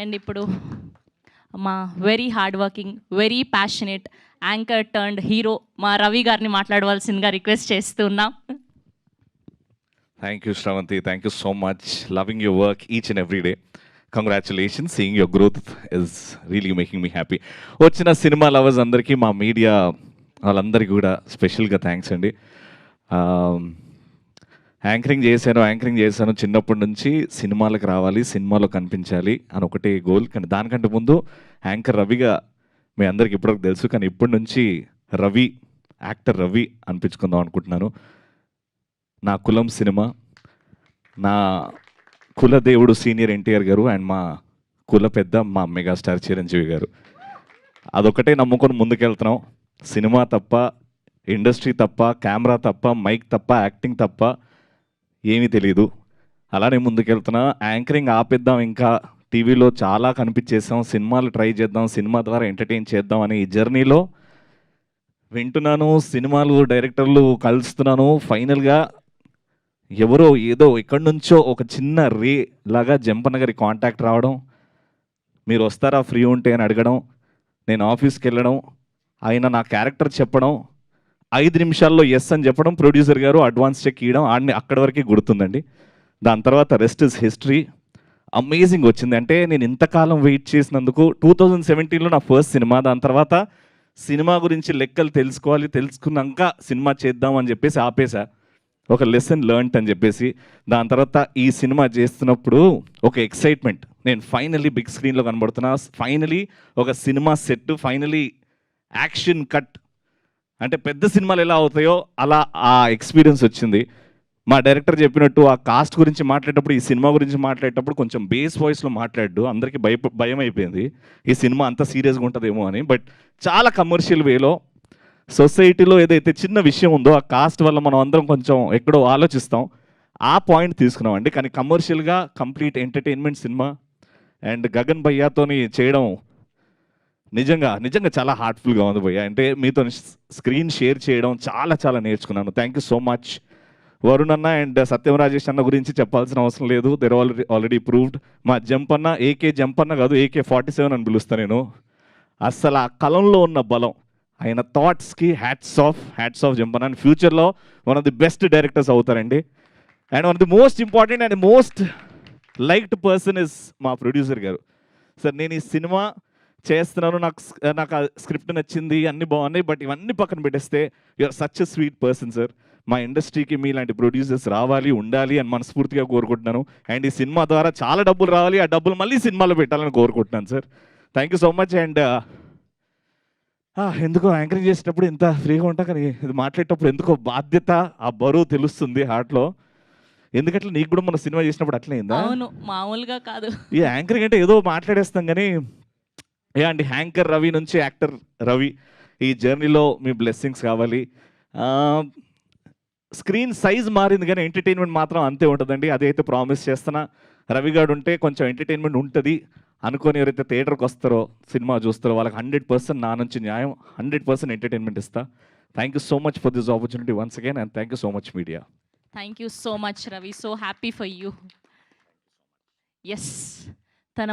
And ఇప్పుడు మా very hard working, very passionate anchor turned hero మా రవి గారిని మాట్లాడవలసిందిగా రిక్వెస్ట్ చేస్తున్నాం. Thank you, Shravanti. Thank you so much. Loving your work each and every day. Congratulations. Seeing your growth is really making me happy. వచ్చిన cinema lovers అందరికీ మా media వాళ్ళందరికీ కూడా స్పెషల్గా థ్యాంక్స్ అండి. యాంకరింగ్ చేశాను చిన్నప్పటి నుంచి సినిమాలకు రావాలి, సినిమాలో కనిపించాలి అని ఒకటే గోల్. కానీ దానికంటే ముందు యాంకర్ రవిగా మీ అందరికి ఇప్పటివరకు తెలుసు, కానీ ఇప్పటి నుంచి రవి, యాక్టర్ రవి అనిపించుకుందాం అనుకుంటున్నాను. నా కులం సినిమా, నా కులదేవుడు సీనియర్ ఎన్టీఆర్ గారు అండ్ మా కుల పెద్ద మా మెగాస్టార్ చిరంజీవి గారు. అదొకటే నమ్ముకొని ముందుకెళ్తున్నాం. సినిమా తప్ప, ఇండస్ట్రీ తప్ప, కెమెరా తప్ప, మైక్ తప్ప, యాక్టింగ్ తప్ప ఏమీ తెలియదు. అలానే ముందుకెళ్తున్నా. యాంకరింగ్ ఆపేద్దాం, ఇంకా టీవీలో చాలా కనిపించేసాం, సినిమాలు ట్రై చేద్దాం, సినిమా ద్వారా ఎంటర్టైన్ చేద్దాం అనే ఈ జర్నీలో వింటున్నాను, సినిమాలు డైరెక్టర్లు కలుస్తున్నాను. ఫైనల్గా ఎవరో ఏదో ఎక్కడి నుంచో ఒక చిన్న రే లాగా జంపన్న గారి కాంటాక్ట్ రావడం, మీరు వస్తారా ఫ్రీ ఉంటే అని అడగడం, నేను ఆఫీస్కి వెళ్ళడం, ఆయన నా క్యారెక్టర్ చెప్పడం, 5 నిమిషాల్లో ఎస్ అని చెప్పడం, ప్రొడ్యూసర్ గారు అడ్వాన్స్ చెక్ ఇవ్వడం, ఆడిని అక్కడి వరకే గుర్తుందండి. దాని తర్వాత రెస్ట్ ఇస్ హిస్టరీ. అమేజింగ్ వచ్చింది. అంటే నేను ఇంతకాలం వెయిట్ చేసినందుకు 2017లో నా ఫస్ట్ సినిమా. దాని తర్వాత సినిమా గురించి లెక్కలు తెలుసుకున్నాక సినిమా చేద్దాం అని చెప్పేసి ఆపేసా, ఒక లెసన్ లెర్న్ట్ అని చెప్పేసి. దాని తర్వాత ఈ సినిమా చేస్తున్నప్పుడు ఒక ఎక్సైట్మెంట్, నేను ఫైనలీ బిగ్ స్క్రీన్లో కనబడుతున్నా, ఫైనలీ ఒక cinema set, finally action cut. అంటే పెద్ద సినిమాలు ఎలా అవుతాయో అలా ఆ ఎక్స్పీరియన్స్ వచ్చింది. మా డైరెక్టర్ చెప్పినట్టు ఆ కాస్ట్ గురించి మాట్లాడేటప్పుడు, ఈ సినిమా గురించి మాట్లాడేటప్పుడు కొంచెం బేస్ వాయిస్లో మాట్లాడు, అందరికీ భయం అయిపోయింది ఈ సినిమా అంత సీరియస్గా ఉంటుందేమో అని. బట్ చాలా కమర్షియల్ వేలో సొసైటీలో ఏదైతే చిన్న విషయం ఉందో ఆ కాస్ట్ వల్ల మనం అందరం కొంచెం ఎక్కడో ఆలోచిస్తాం, ఆ పాయింట్ తీసుకున్నామండి. కానీ కమర్షియల్గా complete entertainment cinema. And Gagan భయ్యాతోని చేయడం నిజంగా చాలా హార్ట్ఫుల్గా ఉంది భయ్య. అంటే మీతో స్క్రీన్ షేర్ చేయడం చాలా నేర్చుకున్నాను. Thank you so much. Varun అన్న అండ్ సత్యం రాజేష్ అన్న గురించి చెప్పాల్సిన అవసరం లేదు, దెర్ ఆల్రెడీ ప్రూవ్డ్. మా జంపన్న ఏకే జంపన్న కాదు, AK-47 అని పిలుస్తాను నేను. అస్సలు ఆ కలంలో ఉన్న బలం, ఆయన థాట్స్కి హ్యాట్స్ ఆఫ్ జంపన్న. అండ్ ఫ్యూచర్లో one of the best directors అవుతారండి. And one of the most important and most liked person is మా ప్రొడ్యూసర్ గారు. సార్ నేను ఈ సినిమా చేస్తున్నాను, నాకు ఆ స్క్రిప్ట్ నచ్చింది, అన్నీ బాగున్నాయి, బట్ ఇవన్నీ పక్కన పెట్టేస్తే you're such a sweet person sir. మా ఇండస్ట్రీకి మీలాంటి ప్రొడ్యూసర్స్ రావాలి, ఉండాలి అని మనస్ఫూర్తిగా కోరుకుంటున్నాను. అండ్ ఈ సినిమా ద్వారా చాలా డబ్బులు రావాలి, ఆ డబ్బులు మళ్ళీ సినిమాలో పెట్టాలని కోరుకుంటున్నాను sir. Thank you so much. And ఎందుకో యాంకరింగ్ చేసేటప్పుడు ఎంత ఫ్రీగా ఉంటా, కానీ ఇది మాట్లాడేటప్పుడు ఎందుకో బాధ్యత, ఆ బరువు తెలుస్తుంది హార్ట్లో. ఎందుకంటే నీకు కూడా మన సినిమా చేసినప్పుడు అట్లే అయిందా? అవును, మామూలుగా కాదు. ఈ యాంకరింగ్ అంటే ఏదో మాట్లాడేస్తాం, కానీ అండి యాంకర్ రవి నుంచి యాక్టర్ రవి, ఈ జర్నీలో మీ బ్లెస్సింగ్స్ కావాలి. స్క్రీన్ సైజ్ మారింది కానీ ఎంటర్టైన్మెంట్ మాత్రం అంతే ఉంటుందండి. అదైతే ప్రామిస్ చేస్తున్నా. రవి గారు ఉంటే కొంచెం ఎంటర్టైన్మెంట్ ఉంటుంది అనుకొని ఎవరైతే థియేటర్కి వస్తారో, సినిమా చూస్తారో, వాళ్ళకి 100% నా నుంచి న్యాయం, 100% ఎంటర్టైన్మెంట్ ఇస్తా. Thank you so much for this opportunity once again, and thank you so much media. Thank you so much Ravi, so happy for you. Yes, తన